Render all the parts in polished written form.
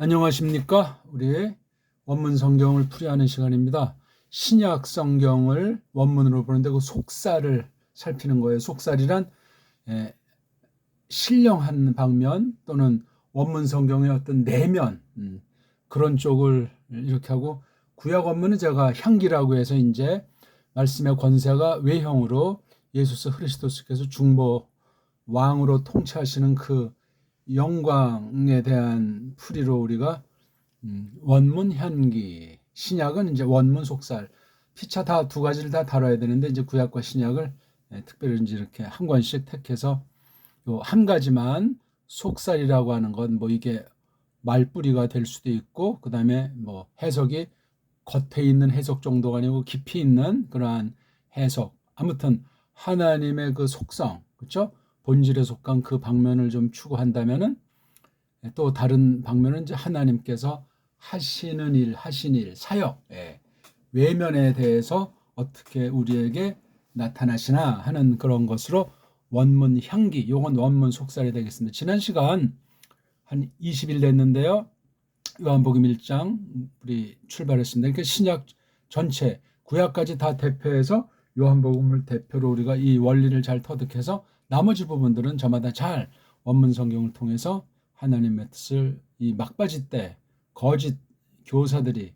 안녕하십니까? 우리 원문 성경을 풀이하는 시간입니다. 신약 성경을 원문으로 보는데 그 속살을 살피는 거예요. 속살이란 신령한 방면 또는 원문 성경의 어떤 내면 그런 쪽을 이렇게 하고, 구약 원문은 제가 향기라고 해서 이제 말씀의 권세가 외형으로 예수 그리스도께서 중보 왕으로 통치하시는 그 영광에 대한 풀이로 우리가 원문 향기, 신약은 이제 원문 속살, 피차 다 두 가지를 다 다뤄야 되는데 이제 구약과 신약을 특별히 이제 이렇게 한 권씩 택해서 요 한 가지만 속살이라고 하는 건 뭐 이게 말뿌리가 될 수도 있고, 그 다음에 뭐 해석이 겉에 있는 해석 정도가 아니고 깊이 있는 그러한 해석, 아무튼 하나님의 그 속성, 그렇죠? 본질에 속한 그 방면을 좀 추구한다면은, 또 다른 방면은 이제 하나님께서 하시는 일, 하신 일, 사역, 외면에 대해서 어떻게 우리에게 나타나시나 하는 그런 것으로 원문 향기, 요건 원문 속살이 되겠습니다. 지난 시간 한 20일 됐는데요. 요한복음 1장 우리 출발했습니다. 그러니까 신약 전체, 구약까지 다 대표해서 요한복음을 대표로 우리가 이 원리를 잘 터득해서 나머지 부분들은 저마다 잘 원문 성경을 통해서 하나님의 뜻을, 이 막바지 때 거짓 교사들이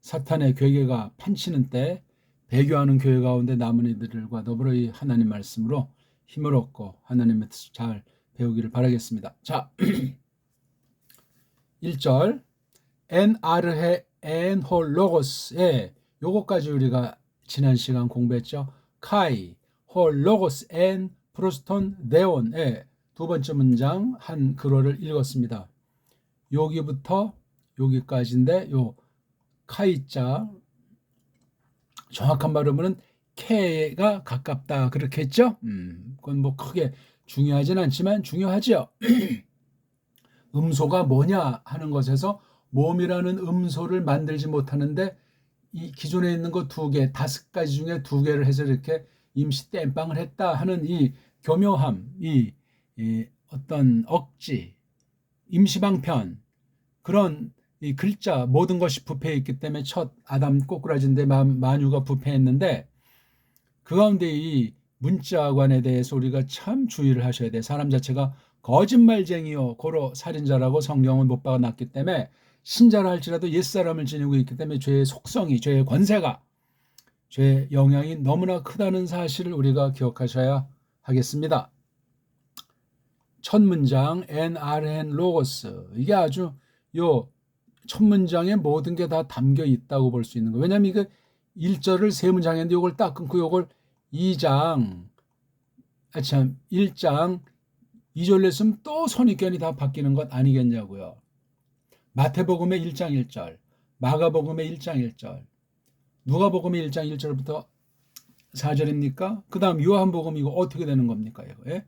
사탄의 괴계가 판치는 때 배교하는 교회 가운데 남은 이들과 더불어 이 하나님 말씀으로 힘을 얻고 하나님의 뜻을 잘 배우기를 바라겠습니다. 자, 1절 엔 아르헤 엔 홀로고스, 요거까지 우리가 지난 시간 공부했죠. 카이 홀로고스 엔 프로스톤 네온, 두 번째 문장 한 글어를 읽었습니다. 여기부터 여기까지인데 요 카이자 정확한 발음은 케가 가깝다 그렇게 했죠. 그건 뭐 크게 중요하진 않지만 중요하죠. 음소가 뭐냐 하는 것에서 몸이라는 음소를 만들지 못하는데 이 기존에 있는 거 두 개, 5가지 중에 2개를 해서 이렇게 임시 땜빵을 했다 하는 이 교묘함, 이 어떤 억지, 임시방편, 그런 이 글자, 모든 것이 부패했기 때문에 첫 아담 꼬꾸라진데 만유가 부패했는데, 그 가운데 이 문자관에 대해서 우리가 참 주의를 하셔야 돼. 사람 자체가 거짓말쟁이요 고로 살인자라고 성경은 못 박아놨기 때문에, 신자라 할지라도 옛사람을 지니고 있기 때문에 죄의 속성이, 죄의 권세가, 죄의 영향이 너무나 크다는 사실을 우리가 기억하셔야 하겠습니다. 첫 문장 NRN 로고스, 이게 아주 요 첫 문장에 모든 게 다 담겨 있다고 볼 수 있는 거예요. 왜냐하면 이거 1절을 세 문장 했는데 이걸 딱 끊고 이걸 2장 1장 2절로 했으면 또 선입견이 다 바뀌는 것 아니겠냐고요. 마태복음의 1장 1절, 마가복음의 1장 1절, 누가복음의 1장 1절부터 4절입니까? 그 다음 요한복음 이거 어떻게 되는 겁니까? 이거?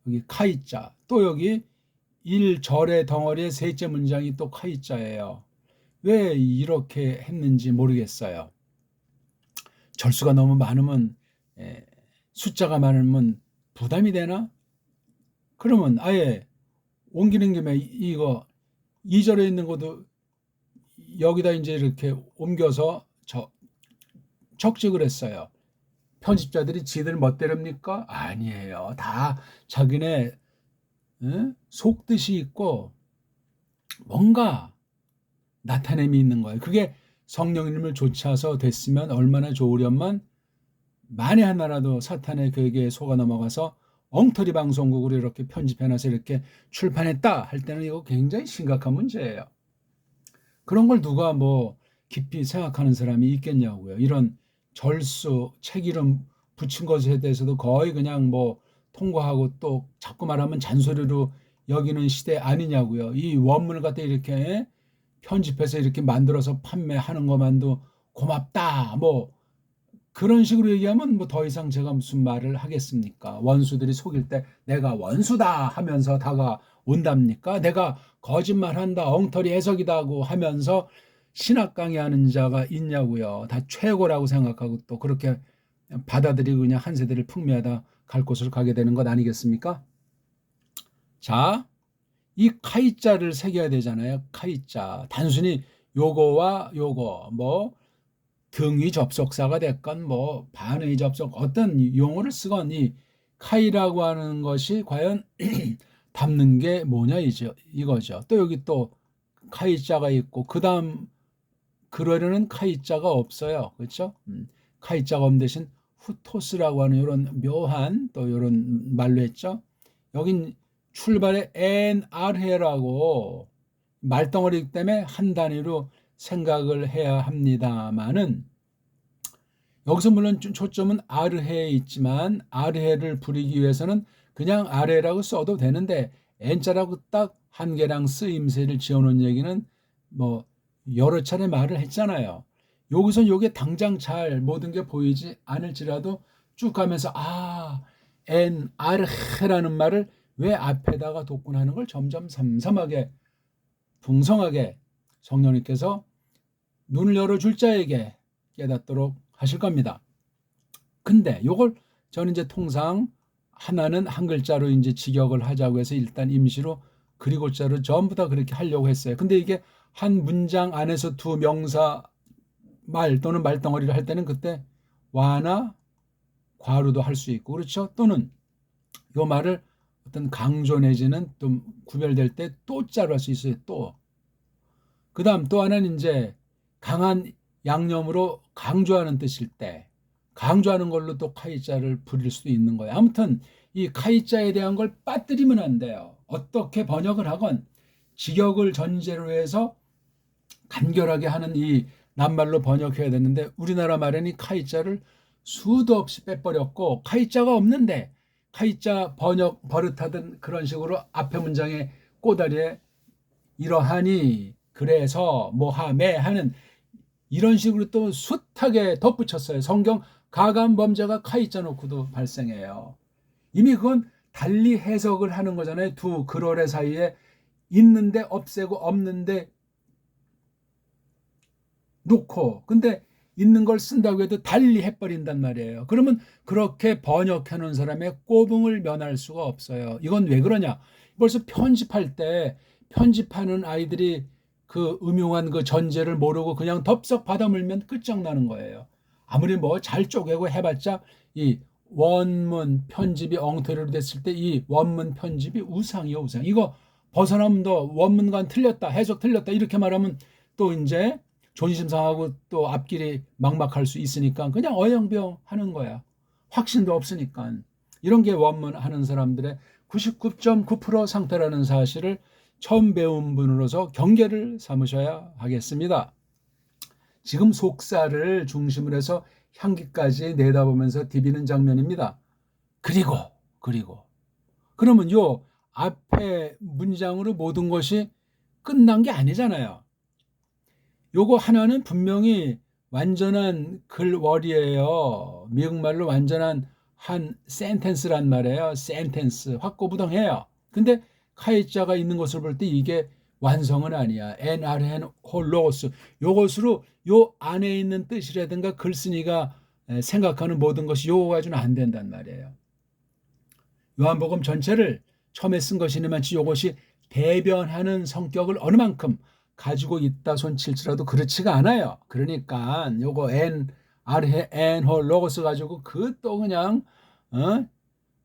여기 카이자, 또 여기 1절의 덩어리의 셋째 문장이 또 카이자예요. 왜 이렇게 했는지 모르겠어요. 절수가 너무 많으면, 숫자가 많으면 부담이 되나? 그러면 아예 옮기는 김에 이거 2절에 있는 것도 여기다 이제 이렇게 옮겨서 적직을 했어요. 편집자들이 지들 멋대로입니까? 아니에요. 다 자기네 속뜻이 있고 뭔가 나타냄이 있는 거예요. 그게 성령님을 좇아서 됐으면 얼마나 좋으련만, 만에 하나라도 사탄의 괴계에 속아 넘어가서 엉터리 방송국으로 이렇게 편집해놔서 이렇게 출판했다 할 때는 이거 굉장히 심각한 문제예요. 그런 걸 누가 뭐 깊이 생각하는 사람이 있겠냐고요. 이런 절수, 책 이름 붙인 것에 대해서도 거의 그냥 뭐 통과하고 또 자꾸 말하면 잔소리로 여기는 시대 아니냐고요. 이 원문을 갖다 이렇게 편집해서 이렇게 만들어서 판매하는 것만도 고맙다, 뭐 그런 식으로 얘기하면 뭐 더 이상 제가 무슨 말을 하겠습니까? 원수들이 속일 때 내가 원수다 하면서 다가온답니까? 내가 거짓말한다, 엉터리 해석이다고 하면서 신학 강의하는 자가 있냐고요. 다 최고라고 생각하고 또 그렇게 받아들이고 그냥 한 세대를 풍미하다 갈 곳으로 가게 되는 것 아니겠습니까? 자, 이 카이자를 새겨야 되잖아요. 카이자. 단순히 요거와 요거 뭐 등위 접속사가 됐건 뭐 반의 접속 어떤 용어를 쓰건 이 카이라고 하는 것이 과연 담는 게 뭐냐 이거죠. 또 여기 또 카이자가 있고 그다음 그러려는 카이자가 없어요. 그렇죠? 카이자가 없는 대신 후토스라고 하는 이런 묘한 또 이런 말로 했죠. 여긴 출발에 NR해라고 말덩어리이기 때문에 한 단위로 생각을 해야 합니다만은 여기서 물론 초점은 아르해에 있지만 아르해를 부리기 위해서는 그냥 아르해라고 써도 되는데 N자라고 딱 한 개랑 쓰임새를 지어놓은 얘기는 뭐 여러 차례 말을 했잖아요. 여기서 요게 당장 잘 모든 게 보이지 않을지라도 쭉 가면서 N아르해라는 말을 왜 앞에다가 독군하는 걸 점점 삼삼하게 풍성하게 성령님께서 눈을 열어줄 자에게 깨닫도록 하실 겁니다. 근데 요걸 저는 이제 통상 하나는 한 글자로 이제 직역을 하자고 해서 일단 임시로 그리고자로 전부 다 그렇게 하려고 했어요. 근데 이게 한 문장 안에서 두 명사 말 또는 말덩어리를 할 때는 그때 와나 과로도 할 수 있고 그렇죠. 또는 요 말을 어떤 강조 내지는 좀 구별될 때 또자로 할 수 있어요. 또. 그 다음 또 하나는 이제 강한 양념으로 강조하는 뜻일 때 강조하는 걸로 또 카이자를 부릴 수도 있는 거예요. 아무튼 이 카이자에 대한 걸 빠뜨리면 안 돼요. 어떻게 번역을 하건 직역을 전제로 해서 간결하게 하는 이 낱말로 번역해야 되는데 우리나라 말에는 이 카이자를 수도 없이 빼버렸고 카이자가 없는데 카이자 번역 버릇하던 그런 식으로 앞에 문장에 꼬다리에 이러하니 그래서 뭐하매 하는 이런 식으로 또 숱하게 덧붙였어요. 성경 가감 범죄가 카이자 놓고도 발생해요. 이미 그건 달리 해석을 하는 거잖아요. 두 글어래 사이에 있는데 없애고 없는데 놓고 근데 있는 걸 쓴다고 해도 달리 해버린단 말이에요. 그러면 그렇게 번역해 놓은 사람의 꼬붕을 면할 수가 없어요. 이건 왜 그러냐? 벌써 편집할 때 편집하는 아이들이 그 음흉한 그 전제를 모르고 그냥 덥석 받아물면 끝장나는 거예요. 아무리 뭐 잘 쪼개고 해봤자 이 원문 편집이 엉터리로 됐을 때 이 원문 편집이 우상이요, 우상. 이거 벗어나면 더 원문관 틀렸다, 해석 틀렸다 이렇게 말하면 또 이제 존심 상하고 또 앞길이 막막할 수 있으니까 그냥 어영병 하는 거야. 확신도 없으니까. 이런 게 원문 하는 사람들의 99.9% 상태라는 사실을 처음 배운 분으로서 경계를 삼으셔야 하겠습니다. 지금 속살을 중심으로 해서 향기까지 내다보면서 디비는 장면입니다. 그리고 그러면 요 앞에 문장으로 모든 것이 끝난 게 아니잖아요. 요거 하나는 분명히 완전한 글월이에요. 미국말로 완전한 한 센텐스란 말이에요. 센텐스 확고부동해요. 근데 카이자가 있는 것을 볼 때 이게 완성은 아니야. NRN 홀로스 요것으로 요 안에 있는 뜻이라든가 글쓴이가 생각하는 모든 것이 요거 가지고는 안 된단 말이에요. 요한복음 전체를 처음에 쓴 것이니만치 요것이 대변하는 성격을 어느 만큼 가지고 있다 손칠지라도 그렇지가 않아요. 그러니까 요거 N 홀로고스 가지고 그 또 그냥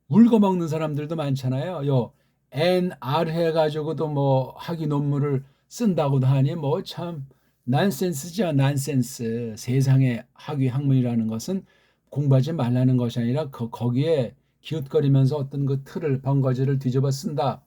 울고 먹는 사람들도 많잖아요. 요 NR 해가지고도 뭐 학위 논문을 쓴다고도 하니 뭐 참 난센스죠. 난센스. 세상의 학위 학문이라는 것은 공부하지 말라는 것이 아니라 거기에 기웃거리면서 어떤 그 틀을 번거지를 뒤집어 쓴다.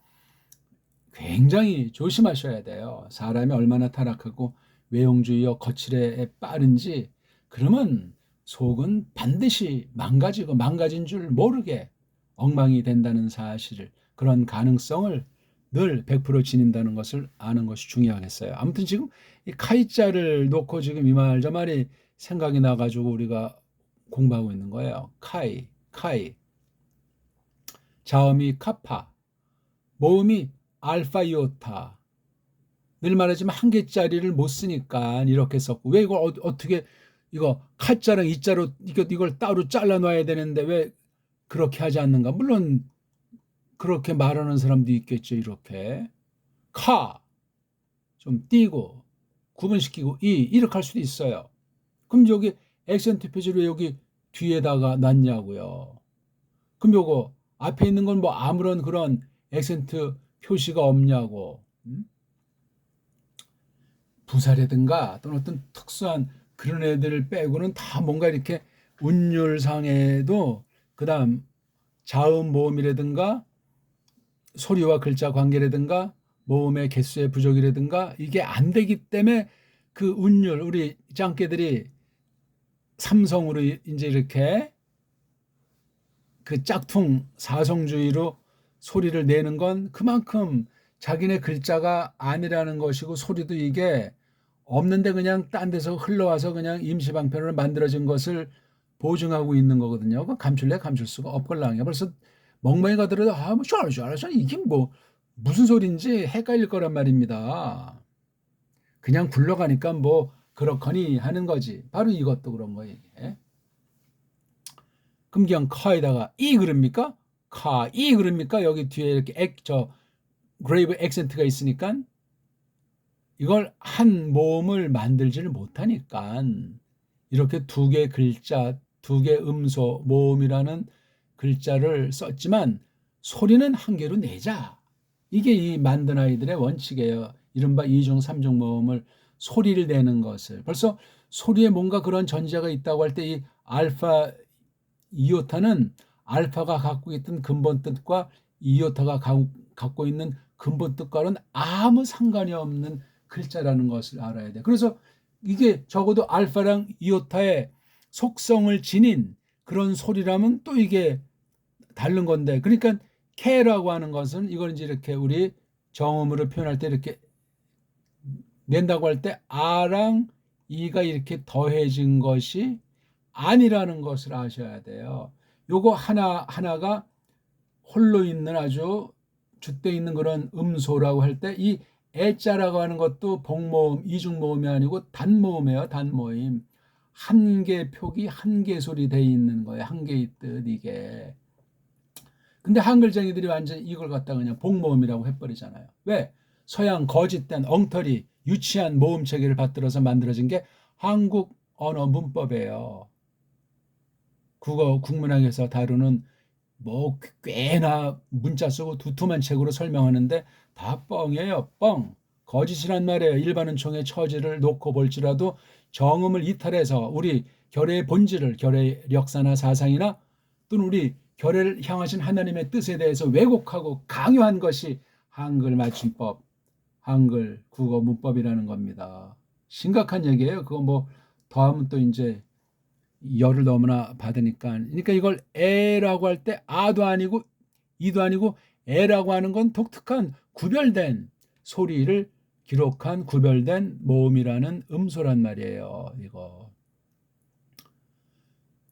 굉장히 조심하셔야 돼요. 사람이 얼마나 타락하고 외형주의와 거칠에 빠른지 그러면 속은 반드시 망가지고 망가진 줄 모르게 엉망이 된다는 사실을 그런 가능성을 늘 100% 지닌다는 것을 아는 것이 중요하겠어요. 아무튼 지금 이 카이자를 놓고 지금 이 말 저 말이 생각이 나가지고 우리가 공부하고 있는 거예요. 카이 자음이 카파 모음이 알파 이오타 늘 말하지만 한 개짜리를 못 쓰니까 이렇게 썼고 왜 이걸 어떻게 이거 카자랑 이자로 이걸 따로 잘라 놔야 되는데 왜 그렇게 하지 않는가? 물론 그렇게 말하는 사람도 있겠죠. 이렇게 카 좀 띄고 구분시키고 이 이렇게 할 수도 있어요. 그럼 여기 액센트 표시를 왜 여기 뒤에다가 놨냐고요. 그럼 요거 앞에 있는 건 뭐 아무런 그런 액센트 표시가 없냐고. 부사라든가 또는 어떤 특수한 그런 애들을 빼고는 다 뭔가 이렇게 운율상에도 그다음 자음 모음이라든가 소리와 글자 관계라든가 모음의 개수의 부족이라든가 이게 안 되기 때문에 그 운율 우리 짱깨들이 삼성으로 이제 이렇게 그 짝퉁 사성주의로 소리를 내는 건 그만큼 자기네 글자가 아니라는 것이고 소리도 이게 없는데 그냥 딴 데서 흘러와서 그냥 임시방편으로 만들어진 것을 보증하고 있는 거거든요. 그 감출래 감출 수가 없걸랑이야. 벌써 멍멍이 가더라도 뭐 샤라샤라샤 이게 뭐 무슨 소리인지 헷갈릴 거란 말입니다. 그냥 굴러가니까 뭐 그렇거니 하는 거지. 바로 이것도 그런 거예요. 이게. 그럼 그냥 카에다가 이 그럽니까? 이 그럽니까? 여기 뒤에 이렇게 그레이브 액센트가 있으니까 이걸 한 모음을 만들지를 못하니까 이렇게 두 개 글자, 두 개 음소, 모음이라는 글자를 썼지만 소리는 한 개로 내자. 이게 이 만든 아이들의 원칙이에요. 이른바 이중, 삼중 모음을 소리를 내는 것을. 벌써 소리에 뭔가 그런 전제가 있다고 할 때 이 알파 이오타는 알파가 갖고 있던 근본 뜻과 이오타가 갖고 있는 근본 뜻과는 아무 상관이 없는 글자라는 것을 알아야 돼. 그래서 이게 적어도 알파랑 이오타의 속성을 지닌 그런 소리라면 또 이게 다른 건데, 그러니까 캐라고 하는 것은 이걸 이제 이렇게 우리 정음으로 표현할 때 이렇게 낸다고 할 때 아랑 이가 이렇게 더해진 것이 아니라는 것을 아셔야 돼요. 요거 하나하나가 홀로 있는 아주 줏대 있는 그런 음소라고 할 때 이 애자라고 하는 것도 복모음, 이중모음이 아니고 단모음이에요. 단모임. 한 개 표기, 한 개 소리 돼 있는 거예요. 한 개의 뜻 이게. 근데 한글쟁이들이 완전 이걸 갖다가 그냥 복모음이라고 해버리잖아요. 왜? 서양 거짓된 엉터리 유치한 모음 체계를 받들어서 만들어진 게 한국 언어 문법이에요. 국어 국문학에서 다루는 뭐 꽤나 문자 쓰고 두툼한 책으로 설명하는데 다 뻥이에요. 뻥. 거짓이란 말이에요. 일반은총의 처지를 놓고 볼지라도 정음을 이탈해서 우리 결의 본질을 결의 역사나 사상이나 또는 우리 결의를 향하신 하나님의 뜻에 대해서 왜곡하고 강요한 것이 한글 맞춤법, 한글 국어 문법이라는 겁니다. 심각한 얘기예요. 그거 뭐 더하면 또 이제 열을 너무나 받으니까. 그러니까 이걸 에라고 할 때 아도 아니고 이도 아니고 에라고 하는 건 독특한 구별된 소리를 기록한 구별된 모음이라는 음소란 말이에요. 이거.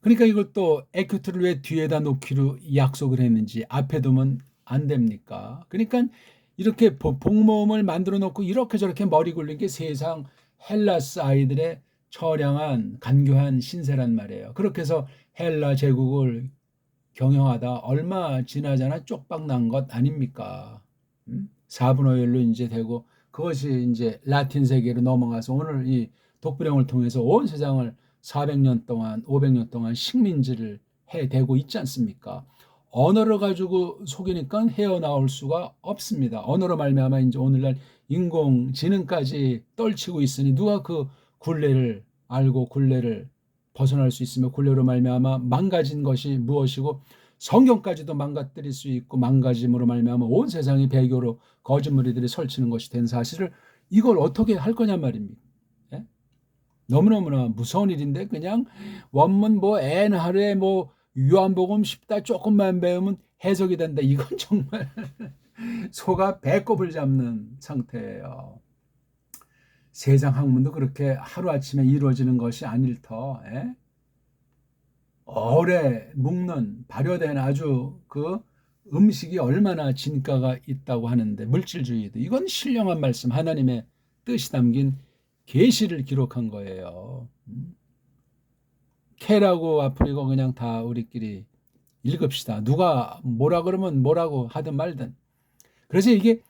그러니까 이걸 또 에큐트를 왜 뒤에다 놓기로 약속을 했는지 앞에 두면 안 됩니까? 그러니까 이렇게 복모음을 만들어 놓고 이렇게 저렇게 머리 굴린 게 세상 헬라스 아이들의 처량한 간교한 신세란 말이에요. 그렇게 해서 헬라 제국을 경영하다 얼마 지나잖아 쪽박 난 것 아닙니까? 4분의 1로 이제 되고 그것이 이제 라틴 세계로 넘어가서 오늘 이 독불형을 통해서 온 세상을 400년 동안 500년 동안 식민지를 해대고 있지 않습니까? 언어를 가지고 속이니까 헤어나올 수가 없습니다. 언어로 말미암아 이제 오늘날 인공지능까지 떨치고 있으니 누가 그 굴레를 알고 굴레를 벗어날 수 있으며 굴레로 말미암아 망가진 것이 무엇이고 성경까지도 망가뜨릴 수 있고 망가짐으로 말미암아 온 세상이 배교로 거짓무리들이 설치는 것이 된 사실을 이걸 어떻게 할 거냐 말입니다. 예? 너무너무나 무서운 일인데 그냥 원문 뭐 N 하루에 뭐 요한복음 10다 조금만 배우면 해석이 된다. 이건 정말 소가 배꼽을 잡는 상태예요. 세상 학문도 그렇게 하루아침에 이루어지는 것이 아닐 터. 예? 오래 묵는 발효된 아주 그 음식이 얼마나 진가가 있다고 하는데 물질주의도 이건 신령한 말씀 하나님의 뜻이 담긴 계시를 기록한 거예요. 캐라고 아프리고 그냥 다 우리끼리 읽읍시다. 누가 뭐라 그러면 뭐라고 하든 말든. 그래서 이게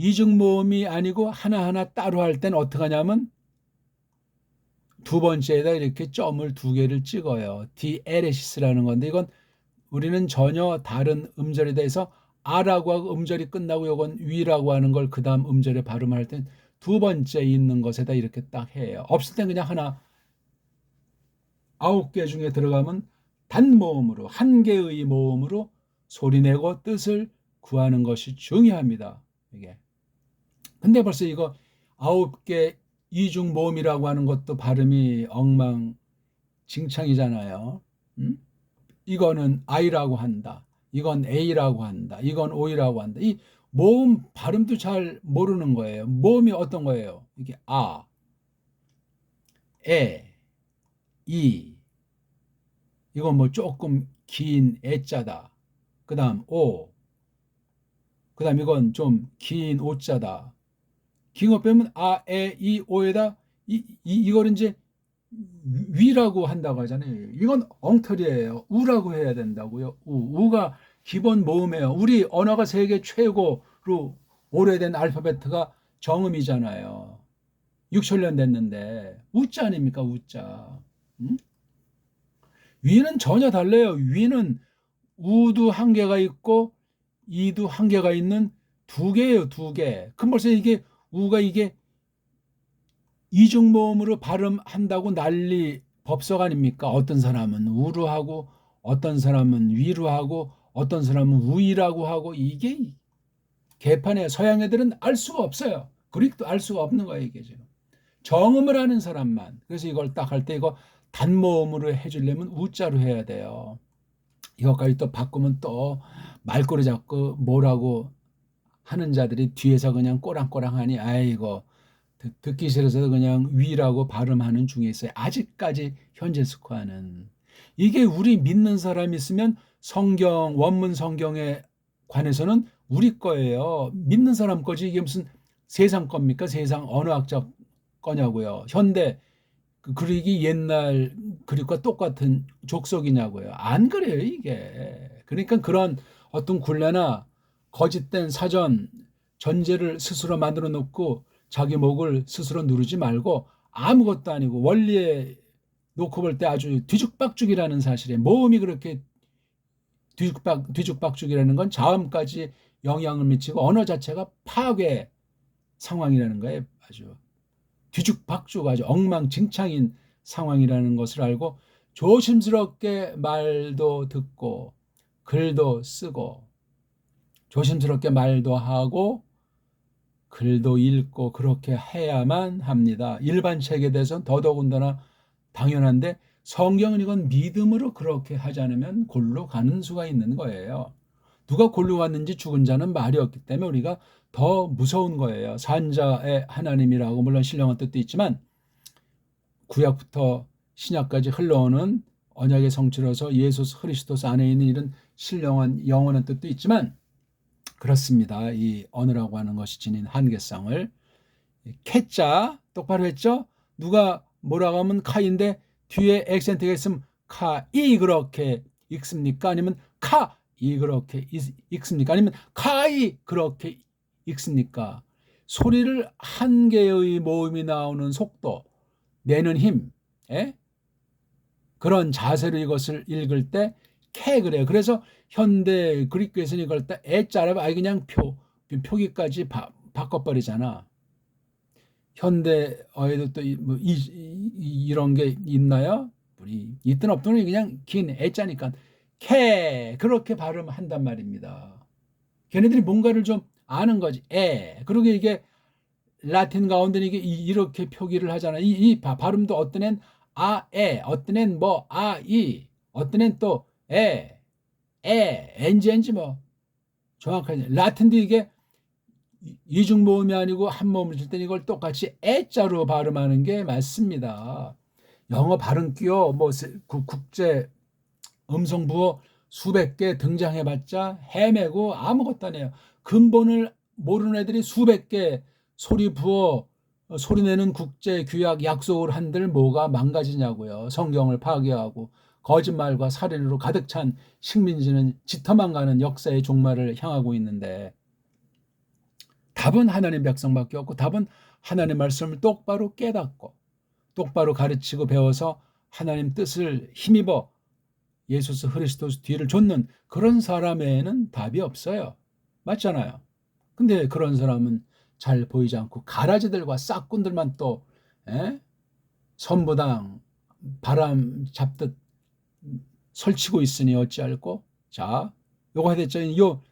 이중 모음이 아니고 하나하나 따로 할 땐 어떻게 하냐면 두 번째에다 이렇게 점을 두 개를 찍어요. 디에레시스라는 건데 이건 우리는 전혀 다른 음절에 대해서 아라고 하고 음절이 끝나고 이건 위라고 하는 걸 그 다음 음절에 발음할 땐 두 번째 있는 것에다 이렇게 딱 해요. 없을 땐 그냥 하나 9개 중에 들어가면 단모음으로 한 개의 모음으로 소리내고 뜻을 구하는 것이 중요합니다. 이게. 근데 벌써 이거 9개 이중 모음이라고 하는 것도 발음이 엉망진창이잖아요. 이거는 I라고 한다. 이건 A라고 한다. 이건 O라고 한다. 이 모음 발음도 잘 모르는 거예요. 모음이 어떤 거예요? 이게 아, 에, 이. 이건 뭐 조금 긴 애자다. 그 다음 오. 그 다음 이건 좀 긴 오자다. 긴 거 빼면 아, 에, 이, 오에다 이걸 이제 위라고 한다고 하잖아요. 이건 엉터리예요. 우라고 해야 된다고요. 우가 기본 모음이에요. 우리 언어가 세계 최고로 오래된 알파벳가 정음이잖아요. 6천년 됐는데 우자 아닙니까? 우자. 응? 위는 전혀 달라요. 위는 우도 한 개가 있고 이도 한 개가 있는 두 개예요. 두 개. 그럼 벌써 이게 우가 이게 이중모음으로 발음한다고 난리 법석 아닙니까? 어떤 사람은 우로 하고 어떤 사람은 위로 하고 어떤 사람은 우이라고 하고 이게 개판에 서양 애들은 알 수가 없어요. 그릭도 알 수가 없는 거예요. 이게 지금. 정음을 하는 사람만. 그래서 이걸 딱 할 때 이거 단모음으로 해주려면 우자로 해야 돼요. 이것까지 또 바꾸면 또 말꼬리 잡고 뭐라고 하는 자들이 뒤에서 그냥 꼬랑꼬랑하니 아이고 듣기 싫어서 그냥 위라고 발음하는 중에 있어요. 아직까지 현재 스코어는. 이게 우리 믿는 사람이 있으면 성경, 원문 성경에 관해서는 우리 거예요. 믿는 사람 거지 이게 무슨 세상 겁니까? 세상 언어학적 거냐고요. 현대 그리기 옛날 그립과 똑같은 족속이냐고요. 안 그래요 이게. 그러니까 그런 어떤 굴레나 거짓된 사전 전제를 스스로 만들어 놓고 자기 목을 스스로 누르지 말고 아무것도 아니고 원리에 놓고 볼 때 아주 뒤죽박죽이라는 사실에 모음이 그렇게 뒤죽박죽이라는 건 자음까지 영향을 미치고 언어 자체가 파괴 상황이라는 거예요. 아주 뒤죽박죽 아주 엉망진창인 상황이라는 것을 알고 조심스럽게 말도 듣고 글도 쓰고 조심스럽게 말도 하고 글도 읽고 그렇게 해야만 합니다. 일반 책에 대해서는 더더군다나 당연한데 성경은 이건 믿음으로 그렇게 하지 않으면 골로 가는 수가 있는 거예요. 누가 골로 갔는지 죽은 자는 말이 없기 때문에 우리가 더 무서운 거예요. 산자의 하나님이라고 물론 신령한 뜻도 있지만 구약부터 신약까지 흘러오는 언약의 성취로서 예수 그리스도 안에 있는 이런 신령한 영원한 뜻도 있지만 그렇습니다. 이 언어라고 하는 것이 지닌 한계성을 캐자 똑바로 했죠? 누가 뭐라고 하면 카인데 뒤에 액센트가 있으면 카이 그렇게 읽습니까? 아니면 카이 그렇게 읽습니까? 아니면 카이 그렇게 읽습니까? 소리를 한 개의 모음이 나오는 속도, 내는 힘, 그런 자세로 이것을 읽을 때 캐 그래요. 그래서 현대 그리스에서는 이걸 딱 애자라 아예 그냥 표기까지 바꿔버리잖아. 현대어에도 또 뭐 이런 게 있나요? 우리 있든 없든 그냥 긴 애자니까 캐 그렇게 발음한단 말입니다. 걔네들이 뭔가를 좀 아는 거지. 그리고 이게 라틴 가운데는 이게 이렇게 표기를 하잖아. 이 발음도 어떤 애는 어떤 애는 뭐 어떤 애는 또 엔지 뭐 정확하게 라틴도 이게 이중 모음이 아니고 한 모음을 쓸 때는 이걸 똑같이 애자로 발음하는 게 맞습니다. 영어 발음 끼워 뭐 국제 음성 부호 수백 개 등장해봤자 헤매고 아무것도 안 해요. 근본을 모르는 애들이 수백 개 소리 부어 소리내는 국제 규약 약속을 한들 뭐가 망가지냐고요. 성경을 파괴하고 거짓말과 살인으로 가득 찬 식민지는 짙어만 가는 역사의 종말을 향하고 있는데 답은 하나님 백성밖에 없고 답은 하나님 말씀을 똑바로 깨닫고 똑바로 가르치고 배워서 하나님 뜻을 힘입어 예수 그리스도 뒤를 좇는 그런 사람에는 답이 없어요. 맞잖아요. 근데 그런 사람은 잘 보이지 않고 가라지들과 싹꾼들만 또 선보당 바람 잡듯 설치고 있으니 어찌할꼬. 자, 요거 해댔죠. 요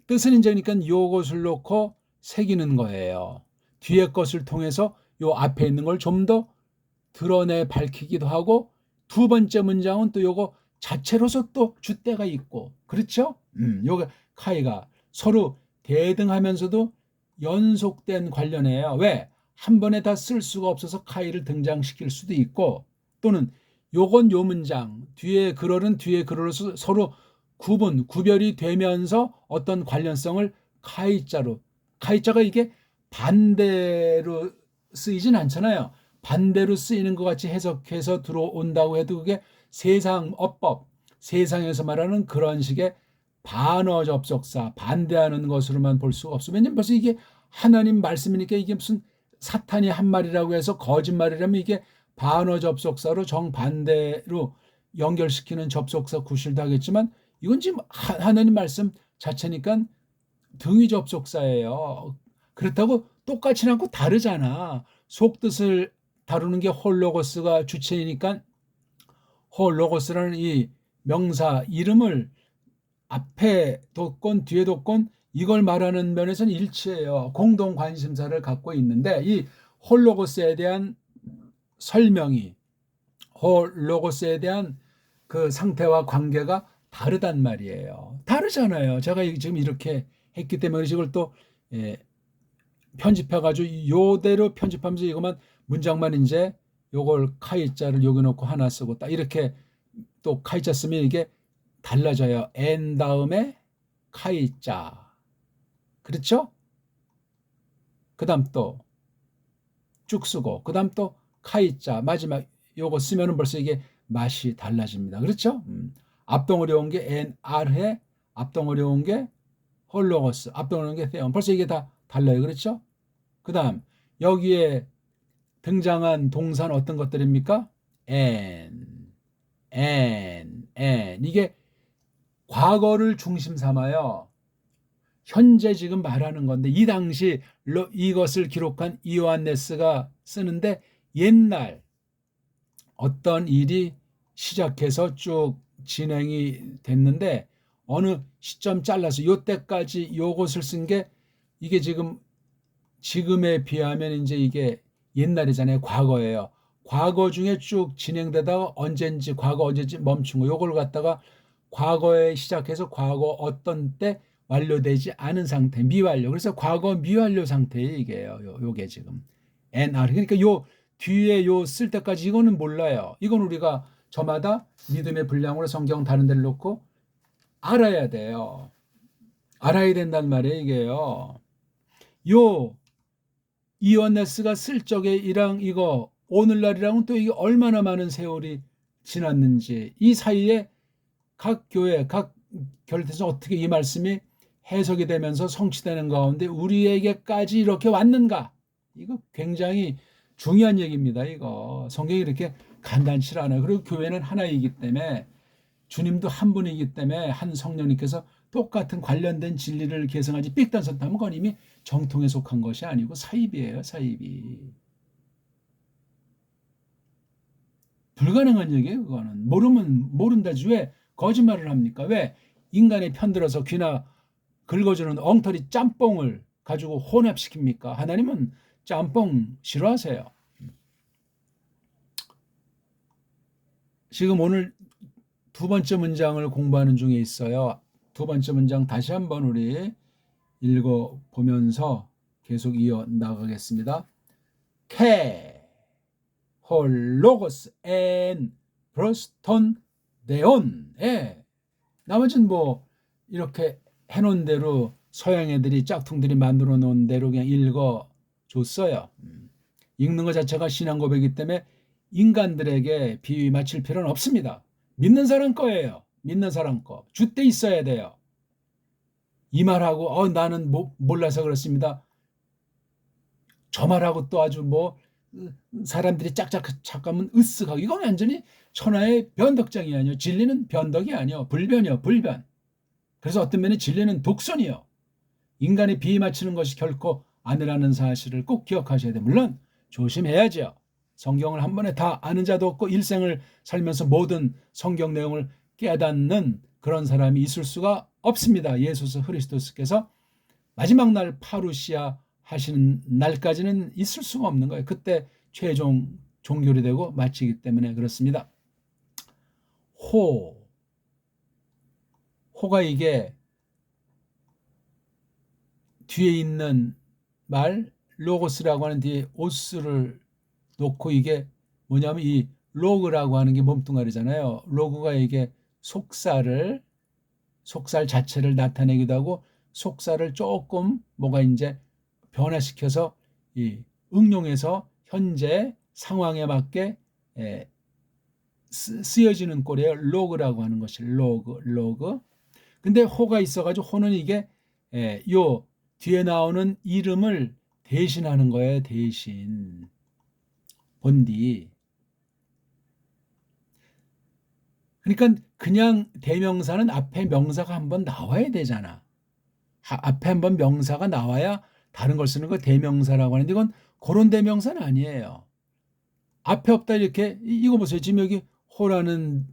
뜻은 인정이니까 요것을 놓고 새기는 거예요. 뒤에 것을 통해서 요 앞에 있는 걸 좀 더 드러내 밝히기도 하고 두 번째 문장은 또 요거 자체로서 또 줏대가 있고 그렇죠? 요거 카이가 서로 대등하면서도 연속된 관련이에요. 왜? 한 번에 다 쓸 수가 없어서 카이를 등장시킬 수도 있고 또는 요건 요 문장 뒤에 글어는 뒤에 글어로서 서로 구별이 되면서 어떤 관련성을 카이자가 이게 반대로 쓰이진 않잖아요. 반대로 쓰이는 것 같이 해석해서 들어온다고 해도 그게 세상 어법, 세상에서 말하는 그런 식의 반어 접속사, 반대하는 것으로만 볼 수가 없어. 왜냐면 벌써 이게 하나님 말씀이니까 이게 무슨 사탄이 한 말이라고 해서 거짓말이라면 이게 반어 접속사로 정반대로 연결시키는 접속사 구실도 하겠지만 이건 지금 하나님 말씀 자체니까 등위 접속사예요. 그렇다고 똑같지는 않고 다르잖아. 속뜻을 다루는 게 홀로고스가 주체이니까 홀로고스라는 이 명사 이름을 앞에 뒀건 뒤에 뒀건 이걸 말하는 면에서는 일치해요. 공동 관심사를 갖고 있는데 이 홀로고스에 대한 설명이 홀로고스에 대한 그 상태와 관계가 다르단 말이에요. 다르잖아요. 제가 지금 이렇게 했기 때문에 이걸 또 편집해가지고 요대로 편집하면서 이것만 문장만 이제 요걸 카이자를 여기 놓고 하나 쓰고 딱 이렇게 또 카이자 쓰면 이게 달라져요. N 다음에 카이자. 그렇죠? 그 다음 또 쭉 쓰고 그 다음 또 카이자 마지막 요거 쓰면은 벌써 이게 맛이 달라집니다. 그렇죠? 앞덩어리 온 게 NR해 앞덩어리 온 게 홀로고스 앞덩어리 온 게 theon 벌써 이게 다 달라요. 그렇죠? 그 다음 여기에 등장한 동사는 어떤 것들입니까? and 이게 과거를 중심 삼아요. 현재 지금 말하는 건데 이 당시 이것을 기록한 이오안네스가 쓰는데 옛날 어떤 일이 시작해서 쭉 진행이 됐는데 어느 시점 잘라서 요때까지 요것을 쓴 게 이게 지금에 비하면 이제 이게 옛날이잖아요. 과거예요. 과거 중에 쭉 진행되다가 과거 언제인지 멈춘 거 요걸 갖다가 과거에 시작해서 과거 어떤 때 완료되지 않은 상태 미완료. 그래서 과거 미완료 상태에 이게요. 요게 지금 NR. 그러니까 요 뒤에 요 쓸 때까지 이거는 몰라요. 이건 우리가 저마다 믿음의 분량으로 성경 다른 데를 놓고 알아야 돼요. 알아야 된단 말이에요, 이게요. 요 이완네스가 쓸 적에 이랑 이거 오늘날이랑은 또 이게 얼마나 많은 세월이 지났는지 이 사이에 각 교회, 각 결대에서 어떻게 이 말씀이 해석이 되면서 성취되는 가운데 우리에게까지 이렇게 왔는가? 이거 굉장히 중요한 얘기입니다. 이거 성경이 이렇게 간단치 않아요. 그리고 교회는 하나이기 때문에 주님도 한 분이기 때문에 한 성령님께서 똑같은 관련된 진리를 계승하지 삑단섰다면 그건 이미 정통에 속한 것이 아니고 사입이에요. 사입이. 불가능한 얘기예요. 그거는. 모르면 모른다지 왜 거짓말을 합니까? 왜 인간의 편들어서 귀나 긁어주는 엉터리 짬뽕을 가지고 혼합시킵니까? 하나님은 짬뽕 싫어하세요. 지금 오늘 두 번째 문장을 공부하는 중에 있어요. 두 번째 문장 다시 한번 우리 읽어보면서 계속 이어나가겠습니다. 케, 홀, 로고스, 앤, 브로스톤, 네온. 나머지는 뭐 이렇게 해놓은 대로 서양 애들이 짝퉁들이 만들어 놓은 대로 그냥 읽어줬어요. 읽는 것 자체가 신앙 고백이기 때문에 인간들에게 비위 맞힐 필요는 없습니다. 믿는 사람 거예요. 믿는 사람 거. 줏대 있어야 돼요. 이 말하고 나는 몰라서 그렇습니다. 저 말하고 또 아주 뭐 사람들이 짝짝 착하면 으쓱하고 이건 완전히 천하의 변덕장이 아니요. 진리는 변덕이 아니요. 불변이요. 불변. 그래서 어떤 면에 진리는 독선이요. 인간이 비위 맞추는 것이 결코 아니라는 사실을 꼭 기억하셔야 돼요. 물론 조심해야죠. 성경을 한 번에 다 아는 자도 없고 일생을 살면서 모든 성경 내용을 깨닫는 그런 사람이 있을 수가 없습니다. 예수 그리스도께서 마지막 날 파루시아 하시는 날까지는 있을 수가 없는 거예요. 그때 최종 종결이 되고 마치기 때문에 그렇습니다. 호가 이게 뒤에 있는 말 로고스라고 하는 뒤에 오스를 놓고 이게 뭐냐면 이 로그라고 하는 게 몸뚱아리잖아요. 로그가 이게 속살 자체를 나타내기도 하고 속살을 조금 뭐가 이제 변화시켜서 이 응용해서 현재 상황에 맞게 쓰여지는 꼴이에요. 로그라고 하는 것이 로그. 근데 호가 있어가지고 호는 이게 요 뒤에 나오는 이름을 대신하는 거예요. 대신 본디. 그러니까 그냥 대명사는 앞에 명사가 한번 나와야 되잖아. 앞에 한번 명사가 나와야 다른 걸 쓰는 거 대명사라고 하는데 이건 그런 대명사는 아니에요. 앞에 없다 이렇게 이거 보세요. 지금 여기 호라는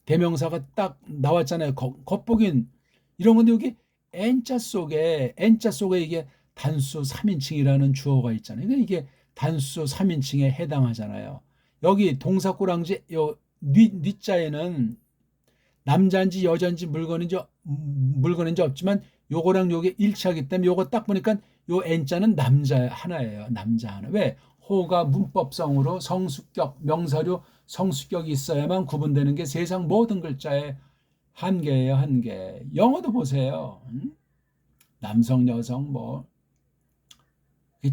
대명사가 딱 나왔잖아요. 겉보긴 이런 건데 여기 N자 속에 이게 단수 3인칭이라는 주어가 있잖아요. 이게 단수 3인칭에 해당하잖아요. 여기 동사꾸랑지 뉘자에는 남자인지 여자인지 물건인지 없지만 요거랑 요게 일치하기 때문에 요거 딱 보니까 요 N자는 남자 하나예요. 남자 하나. 왜? 호가 문법성으로 성수격, 명사류 성수격이 있어야만 구분되는 게 세상 모든 글자의 한계예요. 한계. 영어도 보세요. 남성, 여성 뭐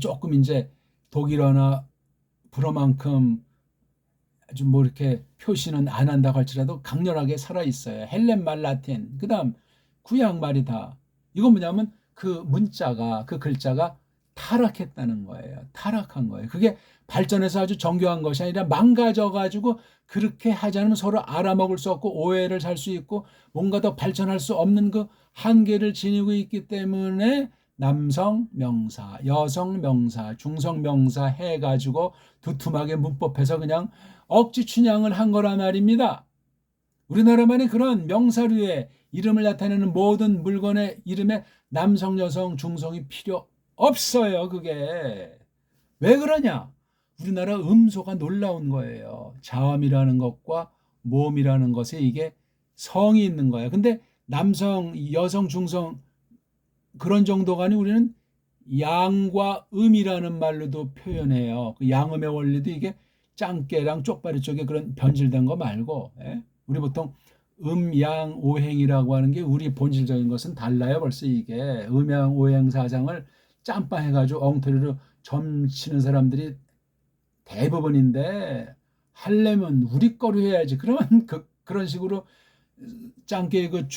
조금 이제 독일어나 불어만큼 아주 뭐 이렇게 표시는 안 한다고 할지라도 강렬하게 살아 있어요. 헬렌말, 라틴, 그다음 구약말이 다. 이건 뭐냐면 그 문자가 그 글자가 타락했다는 거예요. 타락한 거예요. 그게 발전해서 아주 정교한 것이 아니라 망가져 가지고 그렇게 하지 않으면 서로 알아먹을 수 없고 오해를 살 수 있고 뭔가 더 발전할 수 없는 그 한계를 지니고 있기 때문에 남성 명사, 여성 명사, 중성 명사 해가지고 두툼하게 문법해서 그냥 억지 춘향을 한 거란 말입니다. 우리나라만의 그런 명사류의 이름을 나타내는 모든 물건의 이름에 남성, 여성, 중성이 필요 없어요. 그게. 왜 그러냐? 우리나라 음소가 놀라운 거예요. 자음이라는 것과 모음이라는 것에 이게 성이 있는 거예요. 근데 남성, 여성, 중성 그런 정도가 아니고 우리는 양과 음이라는 말로도 표현해요. 그 양음의 원리도 이게 짱깨랑 쪽발이 쪽에 그런 변질된 거 말고 우리 보통 음양 오행이라고 하는 게 우리 본질적인 것은 달라요. 벌써 이게 음양 오행 사상을 짬빠 해가지고 엉터리로 점치는 사람들이 대부분인데 하려면 우리 거로 해야지. 그러면 그런 식으로 짱깨의 그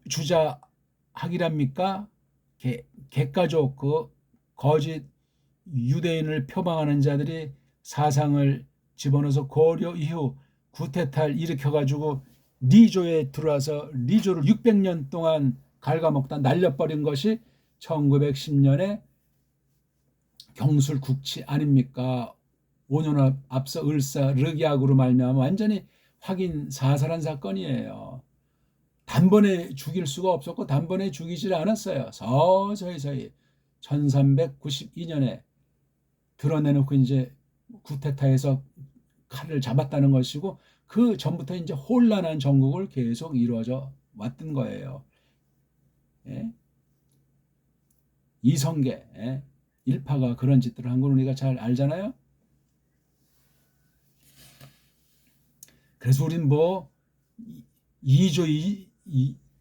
주자학이랍니까? 개가족 그 거짓 유대인을 표방하는 자들이 사상을 집어넣어서 고려 이후 구테타를 일으켜가지고 리조에 들어와서 리조를 600년 동안 갉아먹다 날려버린 것이 1910년에 경술국치 아닙니까? 5년 앞서 을사 르기약으로 말미암아 완전히 확인 사살한 사건이에요. 단번에 죽일 수가 없었고 단번에 죽이질 않았어요. 서서히 1392년에 드러내놓고 이제 구테타에서 칼을 잡았다는 것이고 그 전부터 이제 혼란한 전국을 계속 이루어져 왔던 거예요. 예? 이성계 일파가 그런 짓들을 한 걸 우리가 잘 알잖아요. 그래서 우린 뭐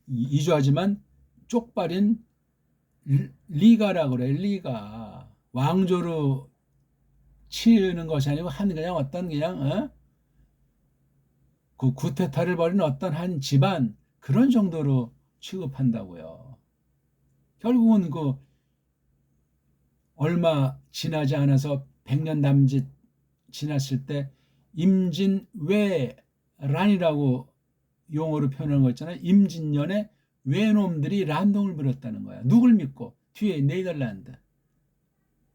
이조하지만 쪽발인 리가라 그래. 리가 왕조로 치는 것이 아니고 그냥 어떤 그냥 그 구테타를 벌이는 어떤 한 집안 그런 정도로 취급한다고요. 결국은 그 얼마 지나지 않아서 100년 남짓 지났을 때 임진왜란이라고 용어로 표현한 거 있잖아요. 임진년에 외놈들이 난동을 부렸다는 거야. 누굴 믿고? 뒤에 네덜란드,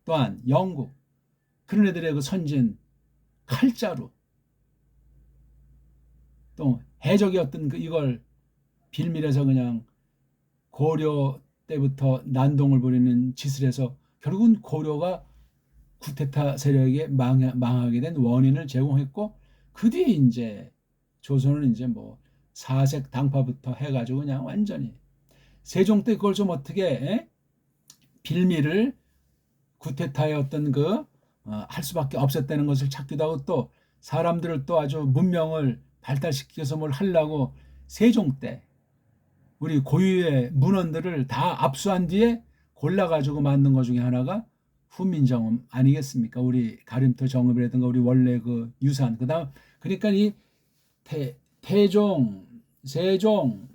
또한 영국, 그런 애들의 그 선진 칼자루, 또 해적이었던 이걸 빌밀해서 그냥 고려 때부터 난동을 부리는 짓을 해서 결국은 고려가 쿠데타 세력에 망하게 된 원인을 제공했고, 그 뒤에 이제 조선은 이제 뭐 사색 당파부터 해가지고 그냥 완전히 세종 때 그걸 좀 어떻게 빌미를 쿠데타의 어떤 할 수밖에 없었다는 것을 찾기도 하고, 또 사람들을 또 아주 문명을 발달시켜서 뭘 하려고 세종 때 우리 고유의 문헌들을 다 압수한 뒤에 골라가지고 만든 것 중에 하나가 후민정음 아니겠습니까? 우리 가림토 정음이라든가 우리 원래 그 유산. 그다음 그러니까 이 태종, 세종,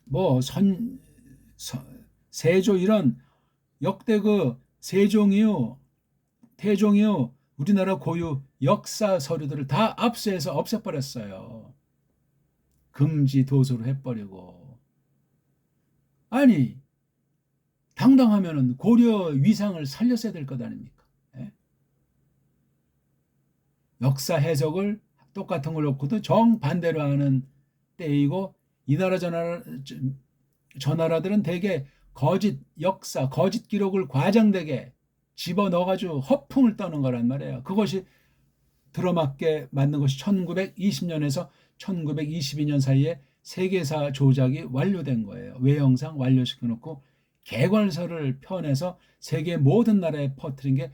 뭐 세조 이런 역대 그 세종 이후, 태종 이후 우리나라 고유 역사 서류들을 다 압수해서 없애버렸어요. 금지 도서로 해버리고. 아니, 당당하면은 고려 위상을 살렸어야 될 것 아닙니까? 예? 역사 해석을 똑같은 걸 놓고도 정반대로 하는 때이고, 이 나라 저 나라들은 대개 거짓 역사, 거짓 기록을 과장되게 집어넣어가지고 허풍을 떠는 거란 말이에요. 그것이 들어맞게 만든 것이 1920년에서 1922년 사이에 세계사 조작이 완료된 거예요. 외형상 완료시켜놓고 개괄서를 펴내서 세계 모든 나라에 퍼뜨린 게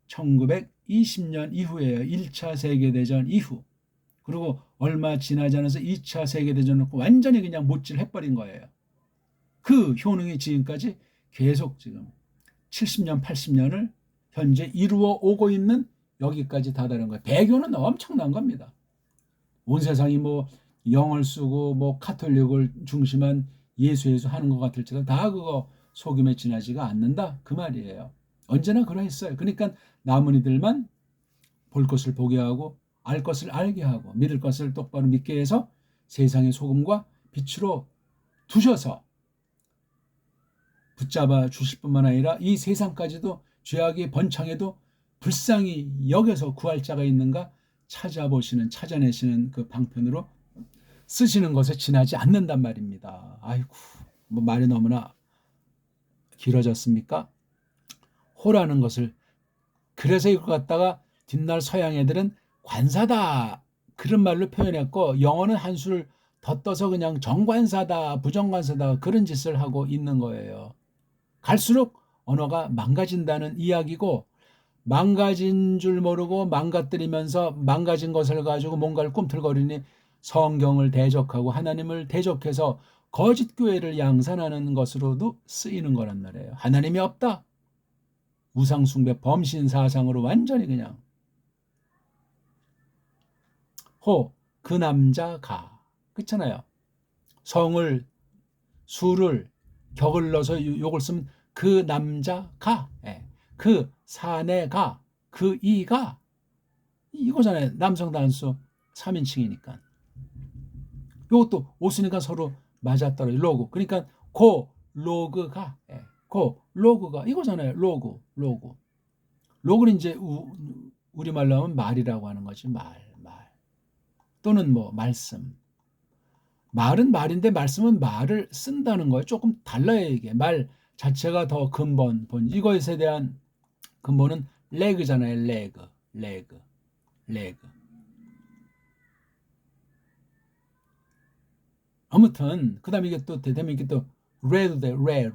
1920년 이후예요. 1차 세계대전 이후. 그리고 얼마 지나지 않아서 2차 세계대전 놓고 완전히 그냥 못질해버린 거예요. 그 효능이 지금까지 계속 지금 70년, 80년을 현재 이루어 오고 있는 여기까지 다다른 거예요. 배교는 엄청난 겁니다. 온 세상이 뭐 영을 쓰고 뭐 카톨릭을 중심한 예수 하는 것 같을지라도 다 그거 속임에 지나지가 않는다 그 말이에요. 언제나 그러했어요. 그러니까 남은 이들만 볼 것을 보게 하고 알 것을 알게 하고 믿을 것을 똑바로 믿게 해서 세상의 소금과 빛으로 두셔서 붙잡아 주실 뿐만 아니라 이 세상까지도 죄악의 번창에도 불쌍히 여겨서 구할 자가 있는가 찾아내시는 그 방편으로 쓰시는 것에 지나지 않는단 말입니다. 아이고, 뭐 말이 너무나 길어졌습니까? 호라는 것을, 그래서 이걸 갖다가 뒷날 서양 애들은 관사다 그런 말로 표현했고, 영어는 한술 더 떠서 그냥 정관사다 부정관사다 그런 짓을 하고 있는 거예요. 갈수록 언어가 망가진다는 이야기고, 망가진 줄 모르고 망가뜨리면서 망가진 것을 가지고 뭔가를 꿈틀거리니 성경을 대적하고 하나님을 대적해서 거짓 교회를 양산하는 것으로도 쓰이는 거란 말이에요. 하나님이 없다. 우상숭배 범신 사상으로 완전히 그냥. 그 남자 가. 그렇잖아요. 성을, 수를, 격을 넣어서 요걸 쓰면 그 남자 가. 그 산에 가. 그 이가. 이거잖아요. 남성 단수 3인칭이니까. 요것도 옷이니까 서로 맞아떨어요. 로그. 그러니까 로그가. 로그가 이거잖아요. 로그. 로그는 이제 우리말로 하면 말이라고 하는 거지. 말. 또는 뭐 말씀. 말은 말인데 말씀은 말을 쓴다는 거예요. 조금 달라요, 이게. 말 자체가 더 근본, 이것에 대한 근본은 레그잖아요. 레그. 아무튼 그다음에 이게 또 되면 이게 또 레도 돼. 레.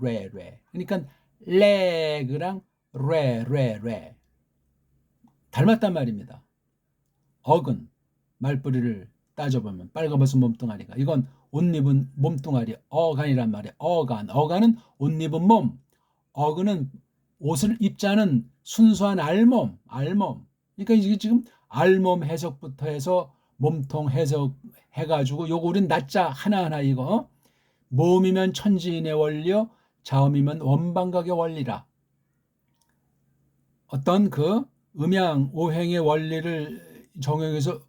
그러니까 레그랑 레 닮았단 말입니다. 어근 말뿌리를 따져보면 빨가벗은 몸뚱아리가, 이건 옷 입은 몸뚱아리, 어간이란 말이에요. 어간은 옷 입은 몸, 어근은 옷을 입지 않은 순수한 알몸. 그러니까 이게 지금 알몸 해석부터 해서 몸통 해석 해가지고 요거 우린 낮자 하나하나 이거 모음이면 천지인의 원리요, 자음이면 원방각의 원리라. 어떤 그 음양 오행의 원리를 적용해서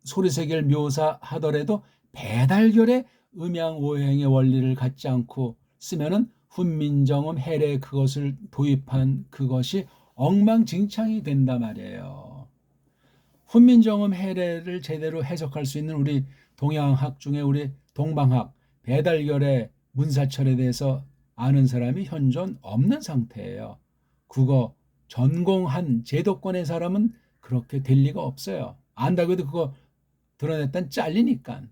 소리세계를 묘사하더라도 배달결의 음양 오행의 원리를 갖지 않고 쓰면은 훈민정음 해례 그것을 도입한 그것이 엉망진창이 된단 말이에요. 훈민정음 해례를 제대로 해석할 수 있는 우리 동양학 중에 우리 동방학 배달결의 문사철에 대해서 아는 사람이 현존 없는 상태예요. 국어 전공한 제도권의 사람은 그렇게 될 리가 없어요. 안다고 해도 그거 드러냈단 잘리니까.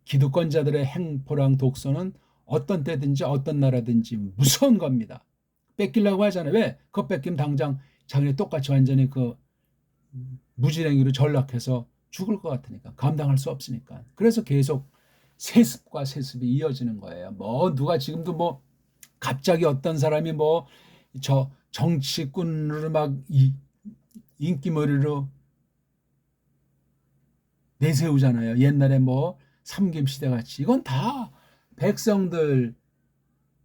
기득권자들의 행포랑 독소는 어떤 때든지 어떤 나라든지 무서운 겁니다. 뺏기려고 하잖아요. 왜? 그거 뺏기면 당장 자기네 똑같이 완전히 그 무지랭이로 전락해서 죽을 것 같으니까 감당할 수 없으니까. 그래서 계속 세습과 세습이 이어지는 거예요. 뭐 누가 지금도 뭐 갑자기 어떤 사람이 뭐 저 정치꾼으로 막 인기머리로 내세우잖아요. 옛날에 뭐 삼김시대 같이. 이건 다 백성들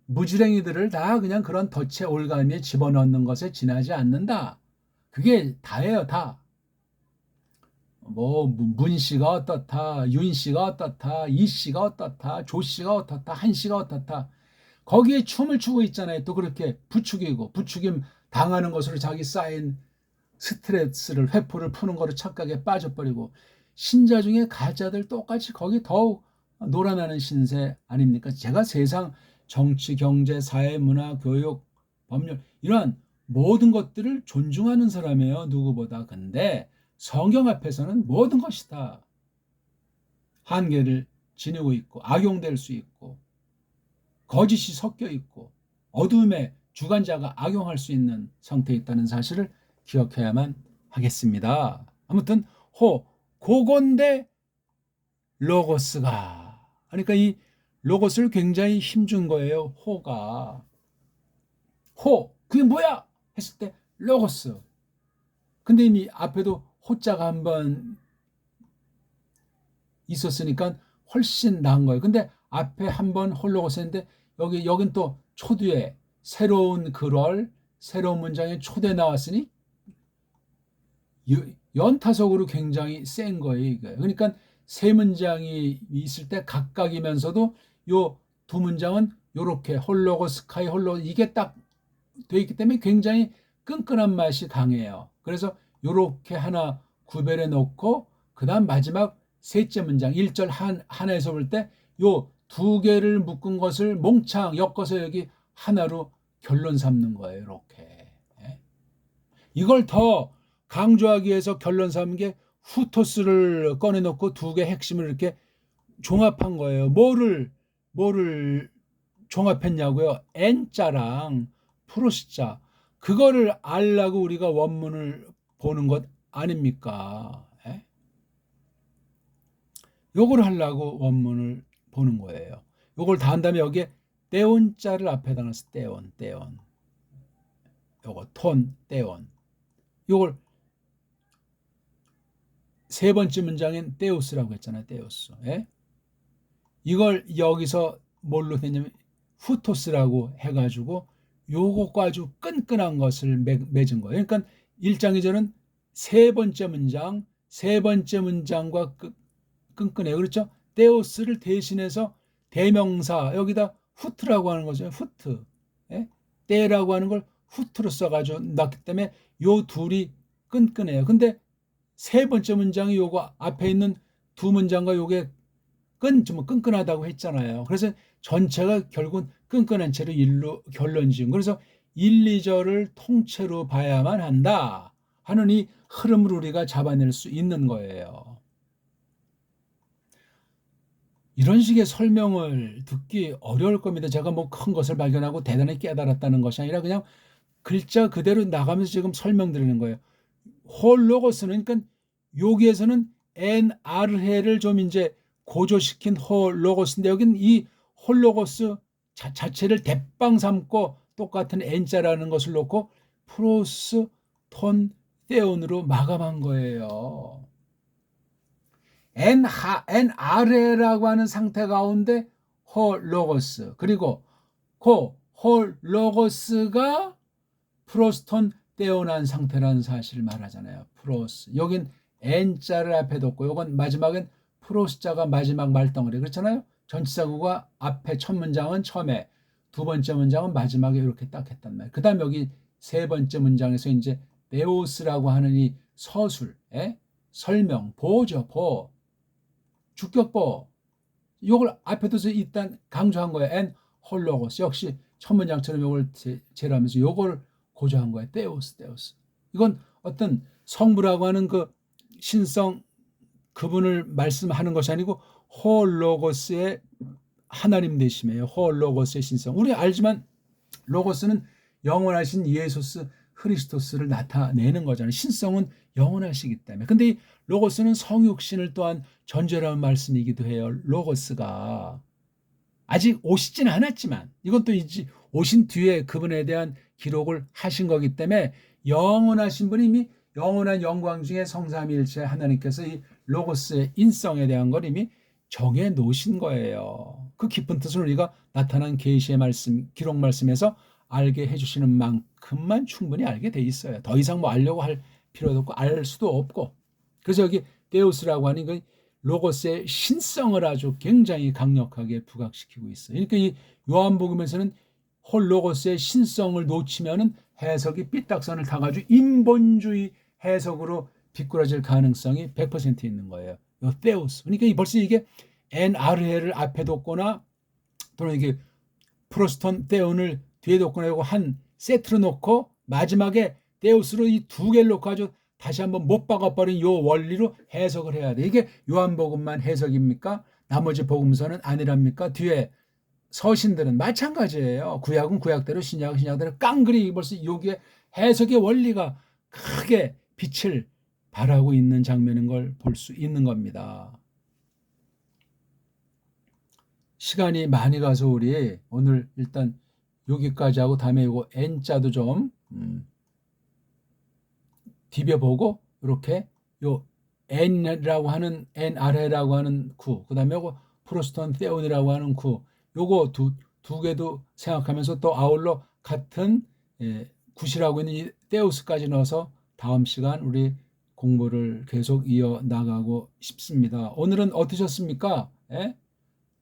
무지랭이들을 다 그냥 그런 덫에 올가미에 집어넣는 것에 지나지 않는다. 그게 다예요, 다. 뭐 문씨가 어떻다, 윤씨가 어떻다, 이씨가 어떻다, 조씨가 어떻다, 한씨가 어떻다. 거기에 춤을 추고 있잖아요. 또 그렇게 부추김 당하는 것으로 자기 쌓인 스트레스를 회포를 푸는 거로 착각에 빠져버리고 신자 중에 가짜들 똑같이 거기 더욱 놀아나는 신세 아닙니까? 제가 세상 정치, 경제, 사회, 문화, 교육, 법률 이러한 모든 것들을 존중하는 사람이에요. 누구보다. 근데 성경 앞에서는 모든 것이 다 한계를 지니고 있고 악용될 수 있고 거짓이 섞여 있고 어둠의 주관자가 악용할 수 있는 상태에 있다는 사실을 기억해야만 하겠습니다. 아무튼 고건대 로고스가 그러니까 이 로고스를 굉장히 힘준 거예요. 그게 뭐야? 했을 때 로고스. 근데 이미 앞에도 호자가 한번 있었으니까 훨씬 나은 거예요. 근데 앞에 한번 홀로고스 했는데 여긴 또 초두에 새로운 글월 새로운 문장에 초대 나왔으니 연타석으로 굉장히 센 거예요. 이게. 그러니까 세 문장이 있을 때 각각이면서도 요 두 문장은 요렇게 홀로고스카이 이게 딱 돼 있기 때문에 굉장히 끈끈한 맛이 강해요. 그래서 요렇게 하나 구별해 놓고 그다음 마지막 셋째 문장 1절 하나에서 볼 때 요 두 개를 묶은 것을 몽창 엮어서 여기 하나로 결론 삼는 거예요. 이렇게. 이걸 더 강조하기 위해서 결론 삼은 게 후토스를 꺼내놓고 두 개 핵심을 이렇게 종합한 거예요. 뭐를 종합했냐고요? N자랑 프로스자. 그거를 알라고 우리가 원문을 보는 것 아닙니까? 요걸 하려고 원문을 보는 거예요. 요걸 다 한 다음에 여기에 떼온자를 앞에다 놨어. 떼온. 요거 톤, 떼온. 요걸 세 번째 문장엔 떼오스라고 했잖아요. 떼오스. 이걸 여기서 뭘로 했냐면 후토스라고 해가지고 요것과 아주 끈끈한 것을 맺은 거예요. 그러니까 1장 2절은 세 번째 문장과 끈끈해요. 그렇죠? 떼오스를 대신해서 대명사 여기다 후트라고 하는 거죠. 후트. 떼라고 하는 걸 후트로 써가지고 났기 때문에 요 둘이 끈끈해요. 근데 세 번째 문장이 요거 앞에 있는 두 문장과 요게 좀 끈끈하다고 했잖아요. 그래서 전체가 결국은 끈끈한 채로 일로 결론 지은. 그래서 1, 2절을 통째로 봐야만 한다 하는 이 흐름을 우리가 잡아낼 수 있는 거예요. 이런 식의 설명을 듣기 어려울 겁니다. 제가 뭐 큰 것을 발견하고 대단히 깨달았다는 것이 아니라 그냥 글자 그대로 나가면서 지금 설명드리는 거예요. 홀로고스는 그러니까 여기에서는 NR해를 좀 이제 고조시킨 홀로고스인데 여기는 이 홀로고스 자체를 대빵 삼고 똑같은 N자라는 것을 놓고 프로스 톤 떼온으로 마감한 거예요. NR해라고 하는 상태 가운데 홀로고스 그리고 그 홀로고스가 프로스톤 떼어난 상태라는 사실을 말하잖아요. 프로스. 여긴 N자를 앞에 뒀고 요건 마지막엔 프로스자가 마지막 말덩어리. 그렇잖아요. 전치사구가 앞에 첫 문장은 처음에, 두 번째 문장은 마지막에 이렇게 딱 했단 말이에요. 그 다음 여기 세 번째 문장에서 이제 데오스라고 하는 이 서술, 설명, 보죠, 보. 주격보. 요걸 앞에 둬서 일단 강조한 거예요. and 홀로고스. 역시 첫 문장처럼 요걸 제라면서 요걸 고조한 거예요. 데오스. 이건 어떤 성부라고 하는 그 신성 그분을 말씀하는 것이 아니고 홀로고스의 하나님 되심이에요. 홀로고스의 신성. 우리 알지만 로고스는 영원하신 예수스 크리스토스를 나타내는 거잖아요. 신성은 영원하시기 때문에. 근데 이 로고스는 성육신을 또한 전제라는 말씀이기도 해요. 로고스가 아직 오시지는 않았지만 이건 또 오신 뒤에 그분에 대한 기록을 하신 거기 때문에 영원하신 분이 이미 영원한 영광 중에 성삼위일체 하나님께서 이 로고스의 인성에 대한 걸 이미 정해 놓으신 거예요. 그 깊은 뜻을 우리가 나타난 계시의 말씀, 기록 말씀에서 알게 해주시는 만큼만 충분히 알게 돼 있어요. 더 이상 뭐 알려고 할 필요도 없고 알 수도 없고. 그래서 여기 데우스라고 하는 그 로고스의 신성을 아주 굉장히 강력하게 부각시키고 있어요. 그러니까 이 요한복음에서는 홀로고스의 신성을 놓치면은 해석이 삐딱선을 타가지고 인본주의 해석으로 비꾸어질 가능성이 100% 있는 거예요. 요 데우스. 그러니까 벌써 이게 NRL을 앞에 뒀거나 또는 이게 프로스톤 데온을 뒤에 뒀거나 하고 한 세트로 놓고 마지막에 데우스로 이 두 개를 놓고 아주 다시 한번 못 박아버린 요 원리로 해석을 해야 돼. 이게 요한복음만 해석입니까? 나머지 복음서는 아니랍니까? 뒤에 서신들은 마찬가지예요. 구약은 구약대로, 신약은 신약대로 깡그리 벌써 여기에 해석의 원리가 크게 빛을 발하고 있는 장면인 걸 볼 수 있는 겁니다. 시간이 많이 가서 우리 오늘 일단 여기까지 하고 다음에 이거 N자도 좀 디벼보고 이렇게 요 N이라고 하는 NR라고 하는 구, 그 다음에 요거 프로스톤 세온이라고 하는 구, 요거 두 개도 생각하면서 또 아울러 같은 굿이라고 있는 이 데우스까지 넣어서 다음 시간 우리 공부를 계속 이어나가고 싶습니다. 오늘은 어떠셨습니까?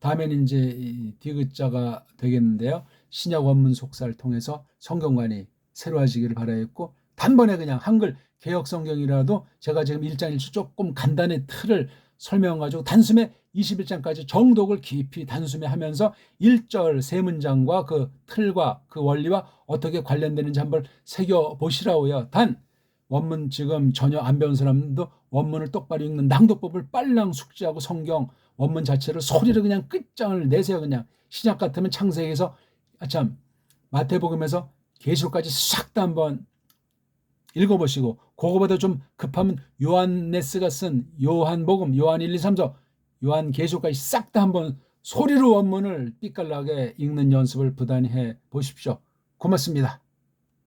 다음에는 이제 디귿자가 되겠는데요. 신약 원문 속사를 통해서 성경관이 새로워지기를 바라겠고, 단번에 그냥 한글 개혁 성경이라도 제가 지금 1장 1절 조금 간단히 틀을 설명해가지고 단숨에 21장까지 정독을 깊이 단숨에 하면서 1절 세 문장과 그 틀과 그 원리와 어떻게 관련되는지 한번 새겨보시라고요. 단 원문 지금 전혀 안 배운 사람도 원문을 똑바로 읽는 낭독법을 빨랑 숙지하고 성경 원문 자체를 소리를 그냥 끝장을 내세요. 그냥 신약 같으면 창세기에서 마태복음에서 계시록까지 싹 다 한번 읽어보시고, 그거보다 좀 급하면 요한네스가 쓴 요한복음, 요한 1, 2, 3, 4, 요한 계시록까지 싹 다 한번 소리로 원문을 삐깔나게 읽는 연습을 부단히 해 보십시오. 고맙습니다.